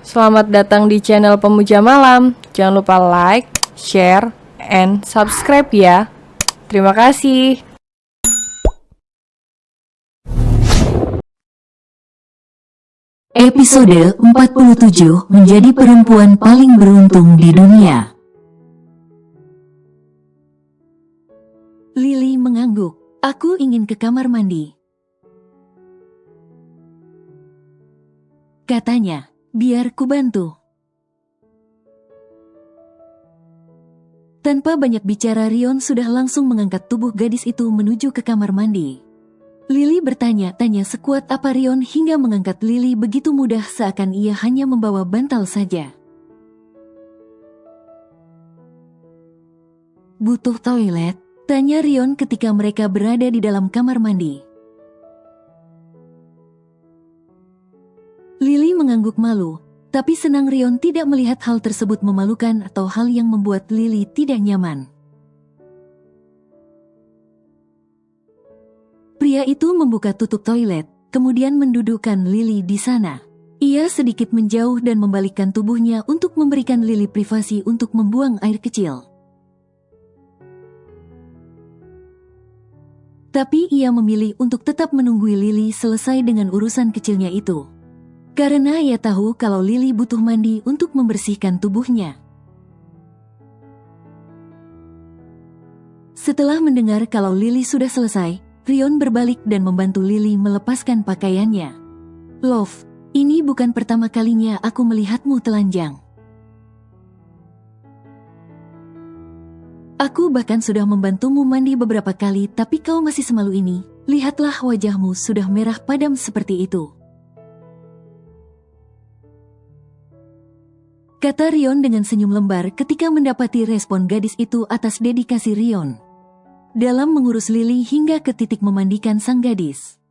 Selamat datang di channel Pemuja Malam. Jangan lupa like, share, and subscribe ya. Terima kasih. Episode 47 menjadi perempuan paling beruntung di dunia. Lily mengangguk. Aku ingin ke kamar mandi. Katanya, biar ku bantu. Tanpa banyak bicara, Rion sudah langsung mengangkat tubuh gadis itu menuju ke kamar mandi. Lily bertanya-tanya sekuat apa Rion hingga mengangkat Lily begitu mudah seakan ia hanya membawa bantal saja. Butuh toilet? Tanya Rion ketika mereka berada di dalam kamar mandi. Lily mengangguk malu, tapi senang Rion tidak melihat hal tersebut memalukan atau hal yang membuat Lily tidak nyaman. Pria itu membuka tutup toilet, kemudian mendudukkan Lily di sana. Ia sedikit menjauh dan membalikkan tubuhnya untuk memberikan Lily privasi untuk membuang air kecil. Tapi ia memilih untuk tetap menunggu Lily selesai dengan urusan kecilnya itu. Karena ia tahu kalau Lily butuh mandi untuk membersihkan tubuhnya. Setelah mendengar kalau Lily sudah selesai, Rion berbalik dan membantu Lily melepaskan pakaiannya. Love, ini bukan pertama kalinya aku melihatmu telanjang. Aku bahkan sudah membantumu mandi beberapa kali tapi kau masih semalu ini. Lihatlah wajahmu sudah merah padam seperti itu. Kata Rion dengan senyum lembar ketika mendapati respon gadis itu atas dedikasi Rion dalam mengurus Lily hingga ke titik memandikan sang gadis.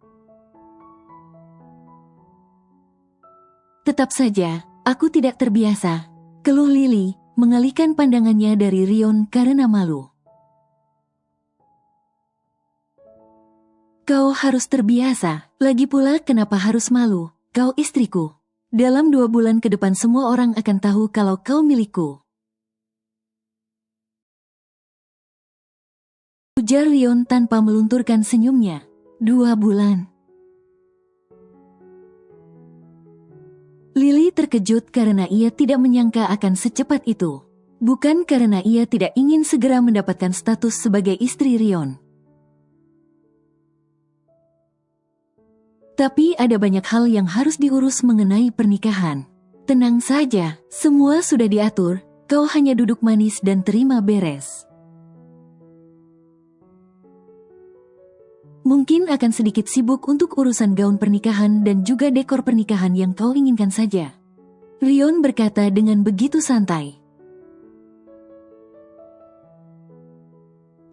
Tetap saja, aku tidak terbiasa, keluh Lily, mengalihkan pandangannya dari Rion karena malu. Kau harus terbiasa, lagi pula kenapa harus malu, kau istriku. Dalam 2 bulan ke depan semua orang akan tahu kalau kau milikku. Ujar Rion tanpa melunturkan senyumnya. 2 bulan. Lily terkejut karena ia tidak menyangka akan secepat itu. Bukan karena ia tidak ingin segera mendapatkan status sebagai istri Rion. Tapi ada banyak hal yang harus diurus mengenai pernikahan. Tenang saja, semua sudah diatur, kau hanya duduk manis dan terima beres. Mungkin akan sedikit sibuk untuk urusan gaun pernikahan dan juga dekor pernikahan yang kau inginkan saja. Rion berkata dengan begitu santai.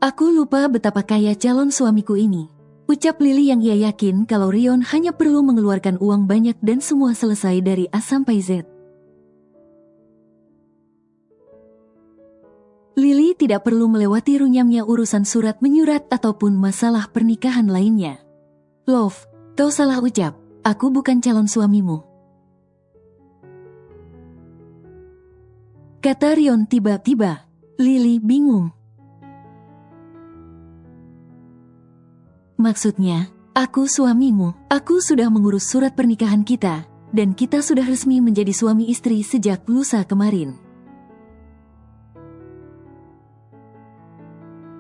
Aku lupa betapa kaya calon suamiku ini. Ucap Lily yang ia yakin kalau Rion hanya perlu mengeluarkan uang banyak dan semua selesai dari A sampai Z. Lily tidak perlu melewati runyamnya urusan surat menyurat ataupun masalah pernikahan lainnya. Love, kau salah ucap, aku bukan calon suamimu. Kata Rion tiba-tiba. Lily bingung. Maksudnya, aku suamimu. Aku sudah mengurus surat pernikahan kita, dan kita sudah resmi menjadi suami istri sejak lusa kemarin.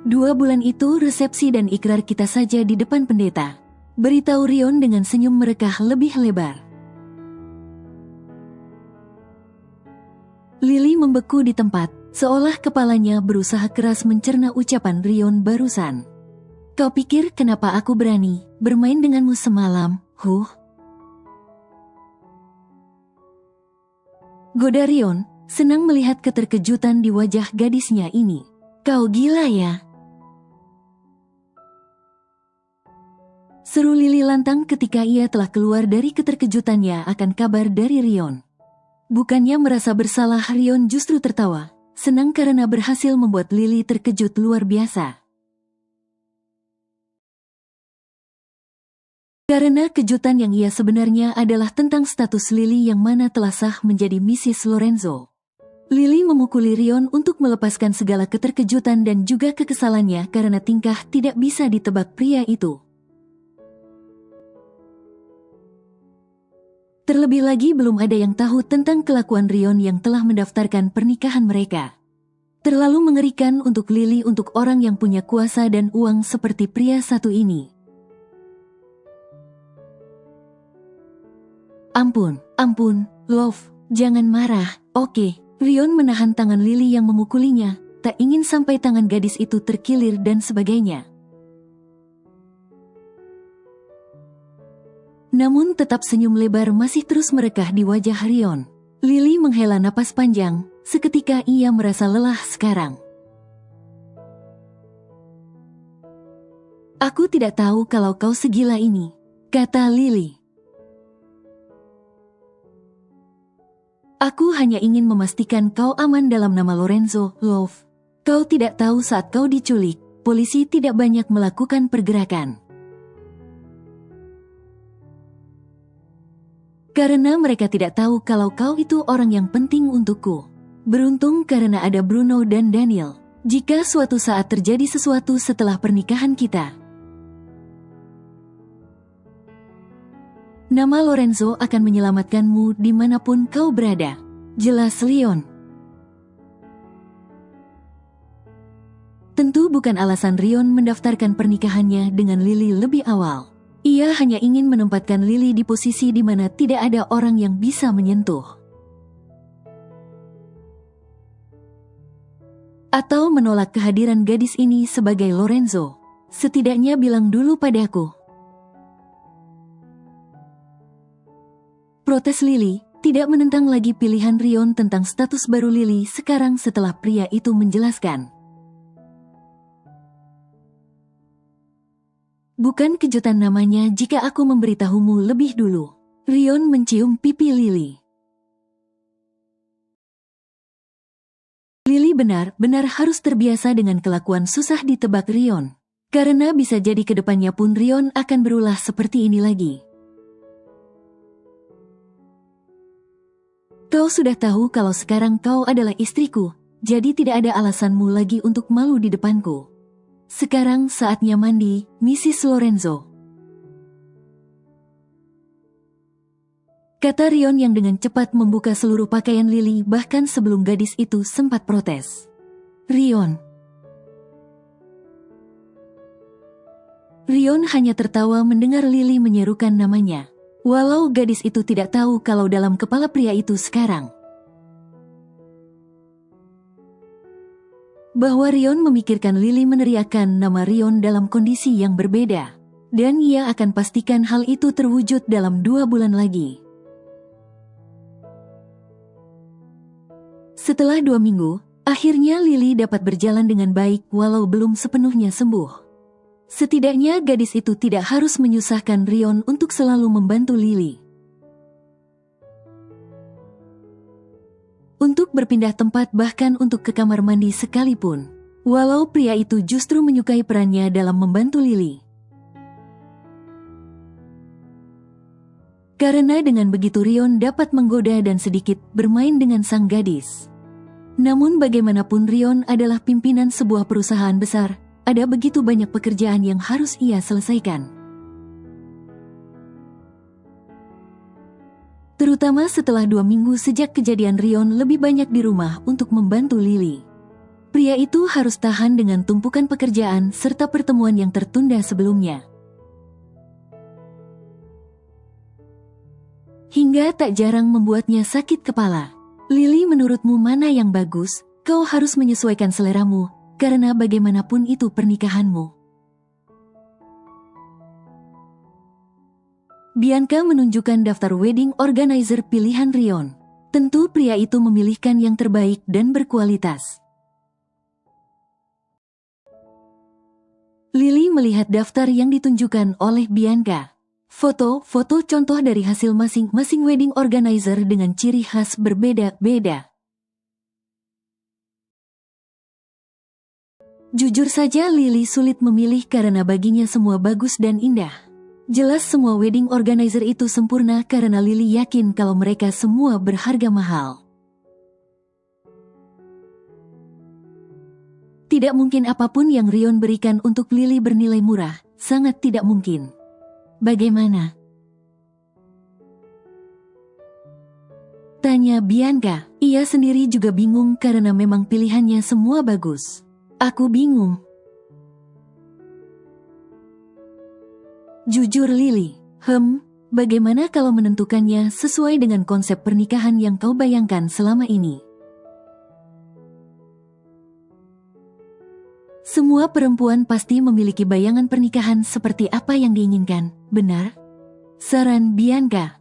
2 bulan itu resepsi dan ikrar kita saja di depan pendeta. Beritahu Rion dengan senyum merekah lebih lebar. Lily membeku di tempat, seolah kepalanya berusaha keras mencerna ucapan Rion barusan. Kau pikir kenapa aku berani bermain denganmu semalam, Goda Rion, senang melihat keterkejutan di wajah gadisnya ini. Kau gila ya? Seru Lily lantang ketika ia telah keluar dari keterkejutannya akan kabar dari Rion. Bukannya merasa bersalah, Rion justru tertawa, senang karena berhasil membuat Lily terkejut luar biasa. Karena kejutan yang ia sebenarnya adalah tentang status Lily yang mana telah sah menjadi Mrs. Lorenzo. Lily memukuli Rion untuk melepaskan segala keterkejutan dan juga kekesalannya karena tingkah tidak bisa ditebak pria itu. Terlebih lagi belum ada yang tahu tentang kelakuan Rion yang telah mendaftarkan pernikahan mereka. Terlalu mengerikan untuk Lily untuk orang yang punya kuasa dan uang seperti pria satu ini. Ampun, Love, jangan marah, oke. Rion menahan tangan Lily yang memukulinya, tak ingin sampai tangan gadis itu terkilir dan sebagainya. Namun tetap senyum lebar masih terus merekah di wajah Rion. Lily menghela napas panjang, seketika ia merasa lelah sekarang. Aku tidak tahu kalau kau segila ini, kata Lily. Aku hanya ingin memastikan kau aman dalam nama Lorenzo, Love. Kau tidak tahu saat kau diculik, polisi tidak banyak melakukan pergerakan. Karena mereka tidak tahu kalau kau itu orang yang penting untukku. Beruntung karena ada Bruno dan Daniel. Jika suatu saat terjadi sesuatu setelah pernikahan kita, nama Lorenzo akan menyelamatkanmu dimanapun kau berada. Jelas Leon. Tentu bukan alasan Rion mendaftarkan pernikahannya dengan Lily lebih awal. Ia hanya ingin menempatkan Lily di posisi di mana tidak ada orang yang bisa menyentuh. Atau menolak kehadiran gadis ini sebagai Lorenzo. Setidaknya bilang dulu padaku. Protes Lily, tidak menentang lagi pilihan Rion tentang status baru Lily sekarang setelah pria itu menjelaskan. Bukan kejutan namanya jika aku memberitahumu lebih dulu. Rion mencium pipi Lily. Lily benar-benar harus terbiasa dengan kelakuan susah ditebak Rion. Karena bisa jadi kedepannya pun Rion akan berulah seperti ini lagi. Kau sudah tahu kalau sekarang kau adalah istriku, jadi tidak ada alasanmu lagi untuk malu di depanku. Sekarang saatnya mandi, Mrs. Lorenzo. Kata Rion yang dengan cepat membuka seluruh pakaian Lily bahkan sebelum gadis itu sempat protes. Rion hanya tertawa mendengar Lily menyerukan namanya. Walau gadis itu tidak tahu kalau dalam kepala pria itu sekarang bahwa Rion memikirkan Lily meneriakkan nama Rion dalam kondisi yang berbeda. Dan ia akan pastikan hal itu terwujud dalam 2 bulan lagi. Setelah 2 minggu, akhirnya Lily dapat berjalan dengan baik walau belum sepenuhnya sembuh. Setidaknya gadis itu tidak harus menyusahkan Rion untuk selalu membantu Lily. Untuk berpindah tempat bahkan untuk ke kamar mandi sekalipun. Walau pria itu justru menyukai perannya dalam membantu Lily. Karena dengan begitu Rion dapat menggoda dan sedikit bermain dengan sang gadis. Namun bagaimanapun Rion adalah pimpinan sebuah perusahaan besar. Ada begitu banyak pekerjaan yang harus ia selesaikan. Terutama setelah 2 minggu sejak kejadian Rion lebih banyak di rumah untuk membantu Lily. Pria itu harus tahan dengan tumpukan pekerjaan serta pertemuan yang tertunda sebelumnya. Hingga tak jarang membuatnya sakit kepala. Lily, menurutmu mana yang bagus? Kau harus menyesuaikan seleramu. Karena bagaimanapun itu pernikahanmu. Bianca menunjukkan daftar wedding organizer pilihan Rion. Tentu pria itu memilihkan yang terbaik dan berkualitas. Lily melihat daftar yang ditunjukkan oleh Bianca. Foto-foto contoh dari hasil masing-masing wedding organizer dengan ciri khas berbeda-beda. Jujur saja Lily sulit memilih karena baginya semua bagus dan indah. Jelas semua wedding organizer itu sempurna karena Lily yakin kalau mereka semua berharga mahal. Tidak mungkin apapun yang Rion berikan untuk Lily bernilai murah, sangat tidak mungkin. Bagaimana? Tanya Bianca. Ia sendiri juga bingung karena memang pilihannya semua bagus. Aku bingung. Jujur Lily, bagaimana kalau menentukannya sesuai dengan konsep pernikahan yang kau bayangkan selama ini? Semua perempuan pasti memiliki bayangan pernikahan seperti apa yang diinginkan, benar? Saran Bianca.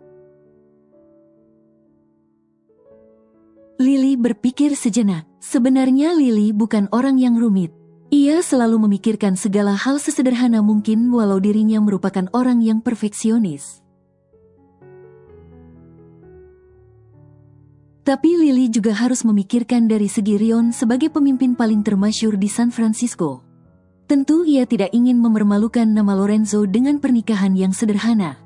Lily berpikir sejenak. Sebenarnya Lily bukan orang yang rumit. Ia selalu memikirkan segala hal sesederhana mungkin walau dirinya merupakan orang yang perfeksionis. Tapi Lily juga harus memikirkan dari segi Rion sebagai pemimpin paling termasyhur di San Francisco. Tentu ia tidak ingin mempermalukan nama Lorenzo dengan pernikahan yang sederhana.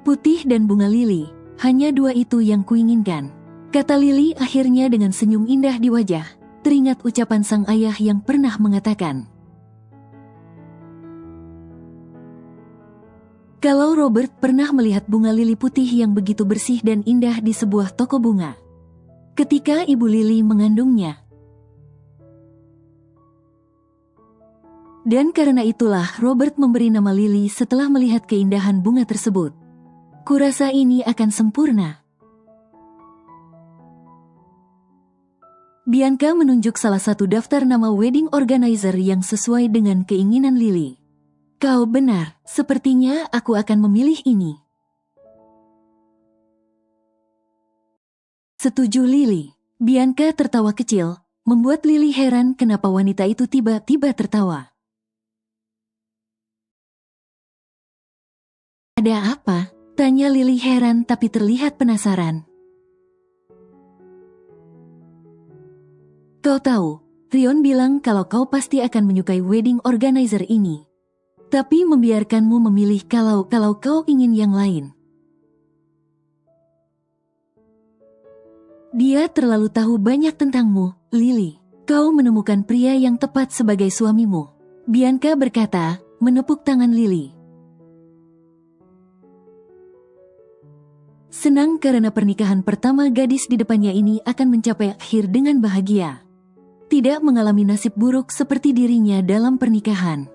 Putih dan bunga lili, hanya dua itu yang kuinginkan. Kata Lily akhirnya dengan senyum indah di wajah, teringat ucapan sang ayah yang pernah mengatakan, kalau Robert pernah melihat bunga lili putih yang begitu bersih dan indah di sebuah toko bunga. Ketika ibu Lily mengandungnya. Dan karena itulah Robert memberi nama Lily setelah melihat keindahan bunga tersebut. Kurasa ini akan sempurna. Bianca menunjuk salah satu daftar nama wedding organizer yang sesuai dengan keinginan Lily. Kau benar, sepertinya aku akan memilih ini. Setuju Lily. Bianca tertawa kecil, membuat Lily heran kenapa wanita itu tiba-tiba tertawa. Ada apa? Tanya Lily heran tapi terlihat penasaran. Kau tahu, Rion bilang kalau kau pasti akan menyukai wedding organizer ini. Tapi membiarkanmu memilih kalau kau ingin yang lain. Dia terlalu tahu banyak tentangmu, Lily. Kau menemukan pria yang tepat sebagai suamimu. Bianca berkata, menepuk tangan Lily. Senang karena pernikahan pertama gadis di depannya ini akan mencapai akhir dengan bahagia. Tidak mengalami nasib buruk seperti dirinya dalam pernikahan.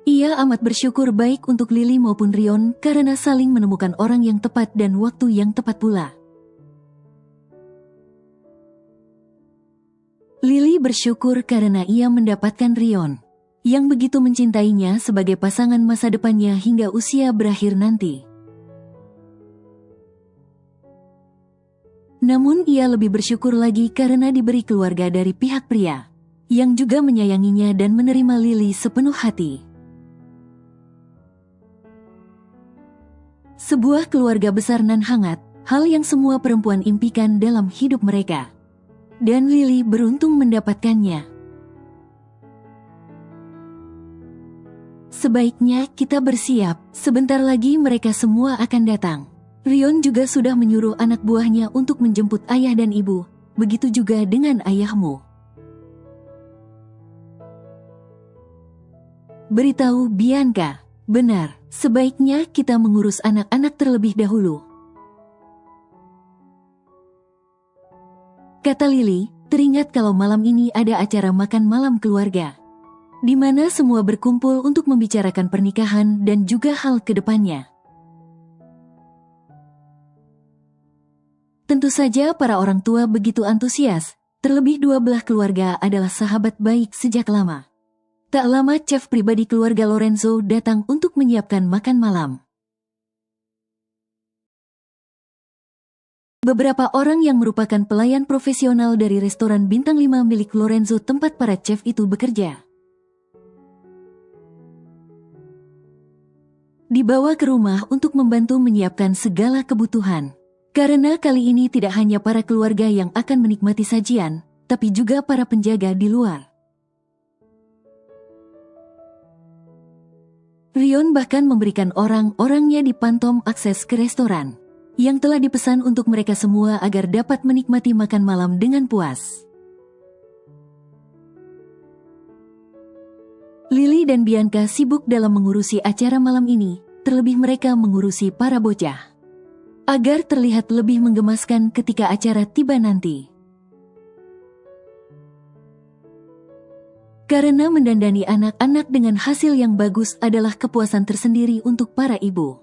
Ia amat bersyukur baik untuk Lily maupun Rion karena saling menemukan orang yang tepat dan waktu yang tepat pula. Lily bersyukur karena ia mendapatkan Rion, yang begitu mencintainya sebagai pasangan masa depannya hingga usia berakhir nanti. Namun ia lebih bersyukur lagi karena diberi keluarga dari pihak pria, yang juga menyayanginya dan menerima Lily sepenuh hati. Sebuah keluarga besar nan hangat, hal yang semua perempuan impikan dalam hidup mereka. Dan Lily beruntung mendapatkannya. Sebaiknya kita bersiap, sebentar lagi mereka semua akan datang. Rion juga sudah menyuruh anak buahnya untuk menjemput ayah dan ibu, begitu juga dengan ayahmu. Beritahu Bianca, benar, sebaiknya kita mengurus anak-anak terlebih dahulu. Kata Lily, teringat kalau malam ini ada acara makan malam keluarga, di mana semua berkumpul untuk membicarakan pernikahan dan juga hal ke depannya. Tentu saja para orang tua begitu antusias, terlebih dua belah keluarga adalah sahabat baik sejak lama. Tak lama chef pribadi keluarga Lorenzo datang untuk menyiapkan makan malam. Beberapa orang yang merupakan pelayan profesional dari restoran bintang 5 milik Lorenzo tempat para chef itu bekerja. Dibawa ke rumah untuk membantu menyiapkan segala kebutuhan. Karena kali ini tidak hanya para keluarga yang akan menikmati sajian, tapi juga para penjaga di luar. Rion bahkan memberikan orang-orangnya di Pantom akses ke restoran yang telah dipesan untuk mereka semua agar dapat menikmati makan malam dengan puas. Lily dan Bianca sibuk dalam mengurusi acara malam ini, terlebih mereka mengurusi para bocah agar terlihat lebih menggemaskan ketika acara tiba nanti. Karena mendandani anak-anak dengan hasil yang bagus adalah kepuasan tersendiri untuk para ibu.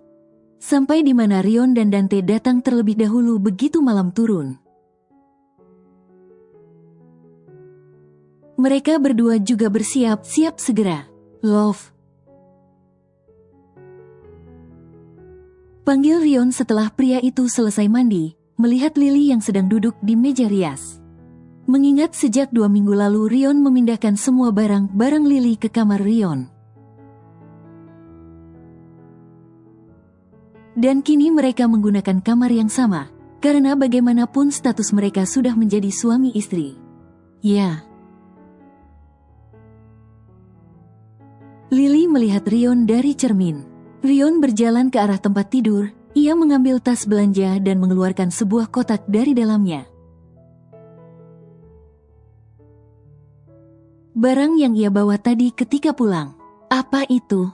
Sampai di mana Rion dan Dante datang terlebih dahulu begitu malam turun. Mereka berdua juga bersiap-siap segera. Love. Panggil Rion setelah pria itu selesai mandi, melihat Lily yang sedang duduk di meja rias. Mengingat sejak 2 minggu lalu Rion memindahkan semua barang-barang Lily ke kamar Rion. Dan kini mereka menggunakan kamar yang sama, karena bagaimanapun status mereka sudah menjadi suami istri. Ya. Lily melihat Rion dari cermin. Rion berjalan ke arah tempat tidur, ia mengambil tas belanja dan mengeluarkan sebuah kotak dari dalamnya. Barang yang ia bawa tadi ketika pulang. Apa itu?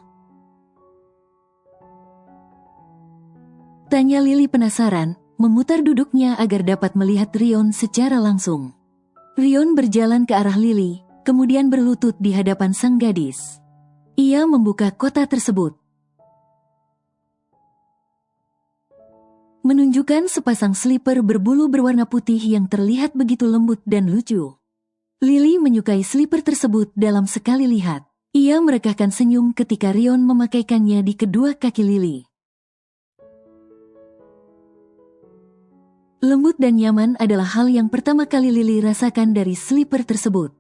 Tanya Lily penasaran, memutar duduknya agar dapat melihat Rion secara langsung. Rion berjalan ke arah Lily, kemudian berlutut di hadapan sang gadis. Ia membuka kotak tersebut. Menunjukkan sepasang slipper berbulu berwarna putih yang terlihat begitu lembut dan lucu. Lily menyukai slipper tersebut dalam sekali lihat. Ia merekahkan senyum ketika Rion memakaikannya di kedua kaki Lily. Lembut dan nyaman adalah hal yang pertama kali Lily rasakan dari slipper tersebut.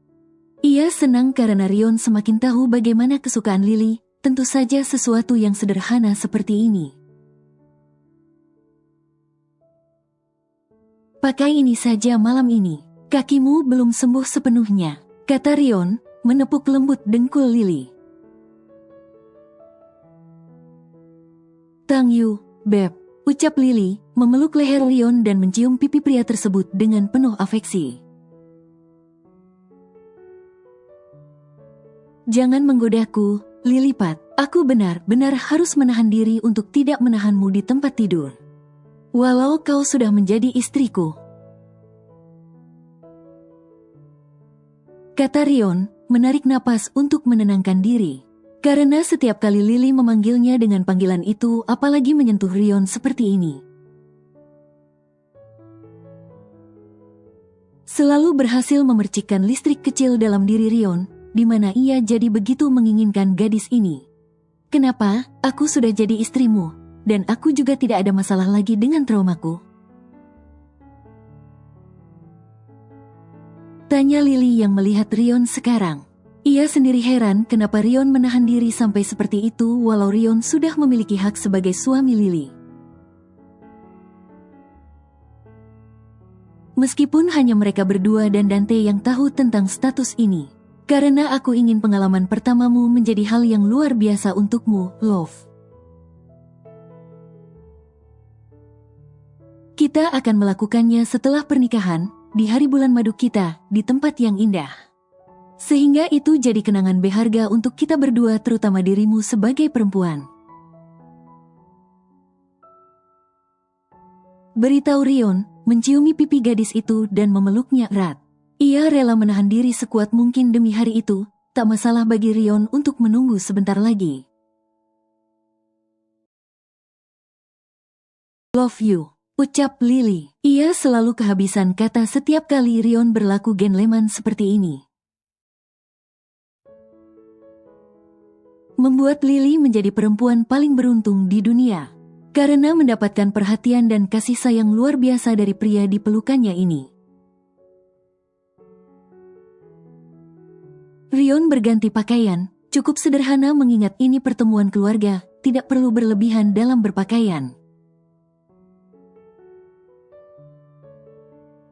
Ia senang karena Rion semakin tahu bagaimana kesukaan Lily, tentu saja sesuatu yang sederhana seperti ini. Pakai ini saja malam ini. Kakimu belum sembuh sepenuhnya, kata Rion, menepuk lembut dengkul Lily. Thank you, Beb, ucap Lily, memeluk leher Rion dan mencium pipi pria tersebut dengan penuh afeksi. Jangan menggodaku, Lilypat. Aku benar-benar harus menahan diri untuk tidak menahanmu di tempat tidur. Walau kau sudah menjadi istriku. Kata Rion, menarik napas untuk menenangkan diri. Karena setiap kali Lily memanggilnya dengan panggilan itu, apalagi menyentuh Rion seperti ini. Selalu berhasil memercikkan listrik kecil dalam diri Rion, di mana ia jadi begitu menginginkan gadis ini. Kenapa? Aku sudah jadi istrimu, dan aku juga tidak ada masalah lagi dengan traumaku. Tanya Lily yang melihat Rion sekarang. Ia sendiri heran kenapa Rion menahan diri sampai seperti itu walau Rion sudah memiliki hak sebagai suami Lily. Meskipun hanya mereka berdua dan Dante yang tahu tentang status ini. Karena aku ingin pengalaman pertamamu menjadi hal yang luar biasa untukmu, Love. Kita akan melakukannya setelah pernikahan, di hari bulan madu kita, di tempat yang indah. Sehingga itu jadi kenangan berharga untuk kita berdua, terutama dirimu sebagai perempuan. Beritahu Rion, menciumi pipi gadis itu dan memeluknya erat. Ia rela menahan diri sekuat mungkin demi hari itu, tak masalah bagi Rion untuk menunggu sebentar lagi. Love you, ucap Lily. Ia selalu kehabisan kata setiap kali Rion berlaku gentleman seperti ini. Membuat Lily menjadi perempuan paling beruntung di dunia. Karena mendapatkan perhatian dan kasih sayang luar biasa dari pria di pelukannya ini. Rion berganti pakaian, cukup sederhana mengingat ini pertemuan keluarga, tidak perlu berlebihan dalam berpakaian.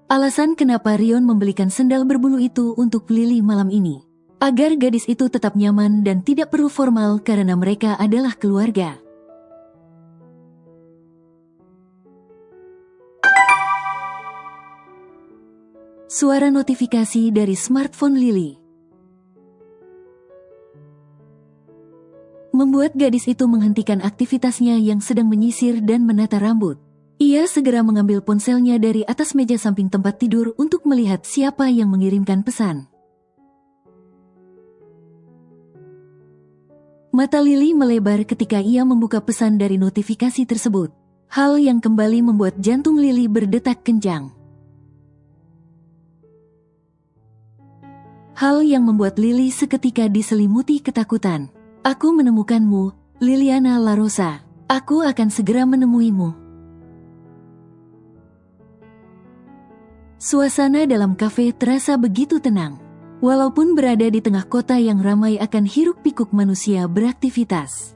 Alasan kenapa Rion membelikan sendal berbulu itu untuk Lily malam ini, agar gadis itu tetap nyaman dan tidak perlu formal karena mereka adalah keluarga. Suara notifikasi dari smartphone Lily membuat gadis itu menghentikan aktivitasnya yang sedang menyisir dan menata rambut. Ia segera mengambil ponselnya dari atas meja samping tempat tidur untuk melihat siapa yang mengirimkan pesan. Mata Lily melebar ketika ia membuka pesan dari notifikasi tersebut. Hal yang kembali membuat jantung Lily berdetak kencang. Hal yang membuat Lily seketika diselimuti ketakutan. Aku menemukanmu, Liliana LaRosa. Aku akan segera menemuimu. Suasana dalam kafe terasa begitu tenang. Walaupun berada di tengah kota yang ramai akan hiruk-pikuk manusia beraktivitas.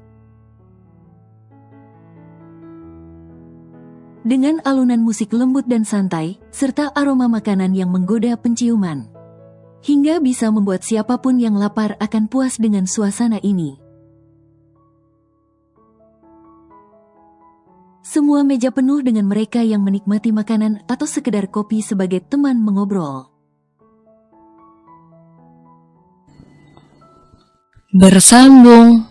Dengan alunan musik lembut dan santai, serta aroma makanan yang menggoda penciuman. Hingga bisa membuat siapapun yang lapar akan puas dengan suasana ini. Semua meja penuh dengan mereka yang menikmati makanan atau sekedar kopi sebagai teman mengobrol. Bersambung.